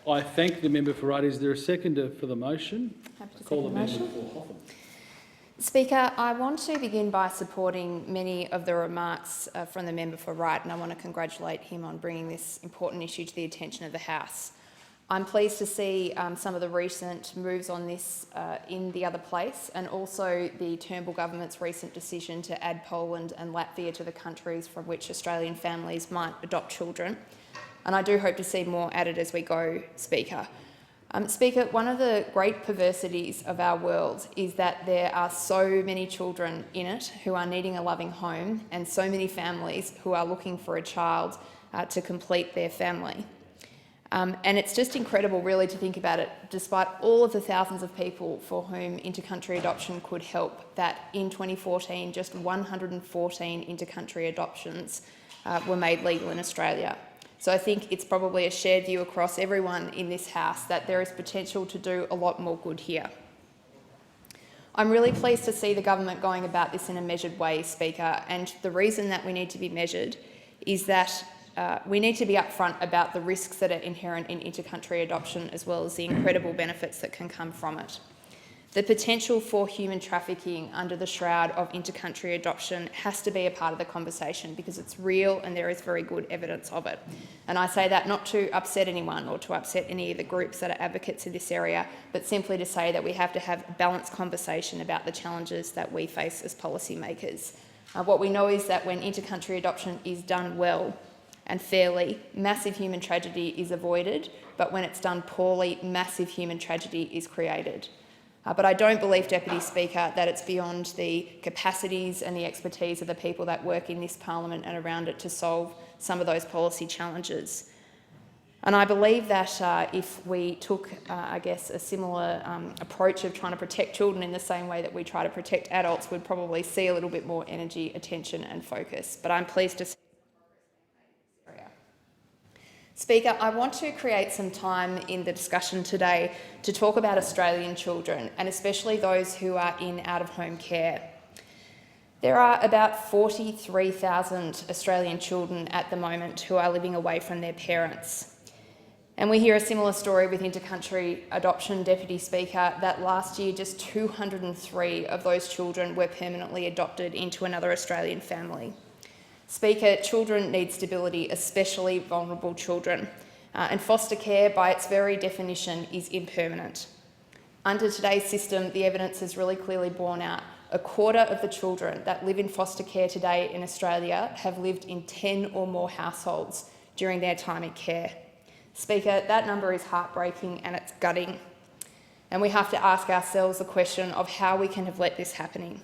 I thank the member for right. Is there a seconder for the motion? Happy to Call second the the member motion. for Hotham. Speaker, I want to begin by supporting many of the remarks from the member for Wright, and I want to congratulate him on bringing this important issue to the attention of the House. I'm pleased to see some of the recent moves on this in the other place, and also the Turnbull government's recent decision to add Poland and Latvia to the countries from which Australian families might adopt children. And I do hope to see more added as we go, Speaker. Speaker, one of the great perversities of our world is that there are so many children in it who are needing a loving home, and so many families who are looking for a child to complete their family. And it's just incredible really to think about it, despite all of the thousands of people for whom intercountry adoption could help, that in 2014 just 114 intercountry adoptions were made legal in Australia. So I think it's probably a shared view across everyone in this House that there is potential to do a lot more good here. I'm really pleased to see the government going about this in a measured way, Speaker, and the reason that we need to be measured is that we need to be upfront about the risks that are inherent in intercountry adoption, as well as the incredible benefits that can come from it. The potential for human trafficking under the shroud of intercountry adoption has to be a part of the conversation because it's real and there is very good evidence of it. And I say that not to upset anyone or to upset any of the groups that are advocates in this area, but simply to say that we have to have a balanced conversation about the challenges that we face as policymakers. What we know is that when intercountry adoption is done well and fairly, massive human tragedy is avoided, but when it's done poorly, massive human tragedy is created. But I don't believe, Deputy Speaker, that it's beyond the capacities and the expertise of the people that work in this parliament and around it to solve some of those policy challenges. And I believe that if we took, I guess, a similar approach of trying to protect children in the same way that we try to protect adults, we'd probably see a little bit more energy, attention and focus. But I'm pleased to see. Speaker, I want to create some time in the discussion today to talk about Australian children, and especially those who are in out-of-home care. There are about 43,000 Australian children at the moment who are living away from their parents. And we hear a similar story with intercountry adoption, Deputy Speaker, that last year just 203 of those children were permanently adopted into another Australian family. Speaker, children need stability, especially vulnerable children, and foster care, by its very definition, is impermanent. Under today's system, the evidence is really clearly borne out. A quarter of the children that live in foster care today in Australia have lived in 10 or more households during their time in care. Speaker, that number is heartbreaking and it's gutting. And we have to ask ourselves the question of how we can have let this happen.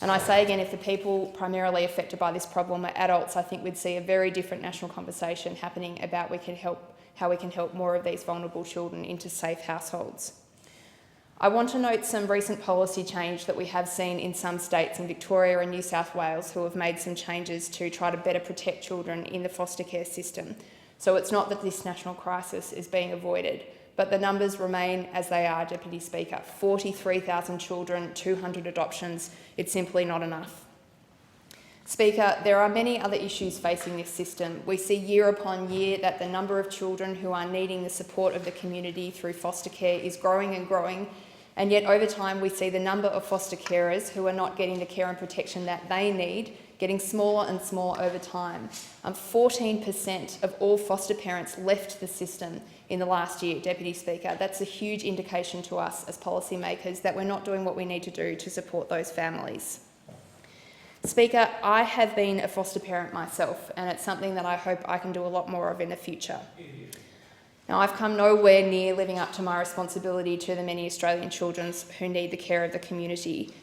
And I say again, if the people primarily affected by this problem are adults, I think we'd see a very different national conversation happening about how we can help more of these vulnerable children into safe households. I want to note some recent policy change that we have seen in some states in Victoria and New South Wales who have made some changes to try to better protect children in the foster care system. So it's not that this national crisis is being avoided, but the numbers remain as they are, Deputy Speaker. 43,000 children, 200 adoptions. It's simply not enough. Speaker, there are many other issues facing this system. We see year upon year that the number of children who are needing the support of the community through foster care is growing and growing, and yet over time we see the number of foster carers who are not getting the care and protection that they need getting smaller and smaller over time. 14% of all foster parents left the system in the last year, Deputy Speaker. That's a huge indication to us as policymakers that we're not doing what we need to do to support those families. Speaker, I have been a foster parent myself, and it's something that I hope I can do a lot more of in the future. Now, I've come nowhere near living up to my responsibility to the many Australian children who need the care of the community.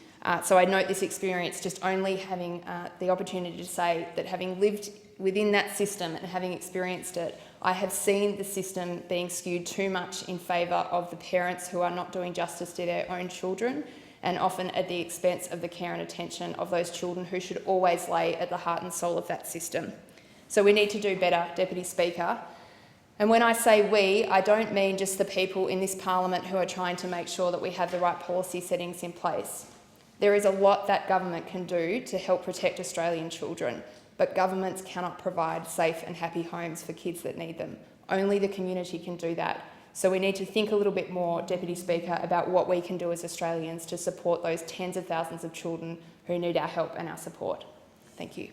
So I note this experience just only having the opportunity to say that having lived within that system and having experienced it, I have seen the system being skewed too much in favour of the parents who are not doing justice to their own children, and often at the expense of the care and attention of those children who should always lay at the heart and soul of that system. So we need to do better, Deputy Speaker. And when I say we, I don't mean just the people in this parliament who are trying to make sure that we have the right policy settings in place. There is a lot that government can do to help protect Australian children, but governments cannot provide safe and happy homes for kids that need them. Only the community can do that. So we need to think a little bit more, Deputy Speaker, about what we can do as Australians to support those tens of thousands of children who need our help and our support. Thank you.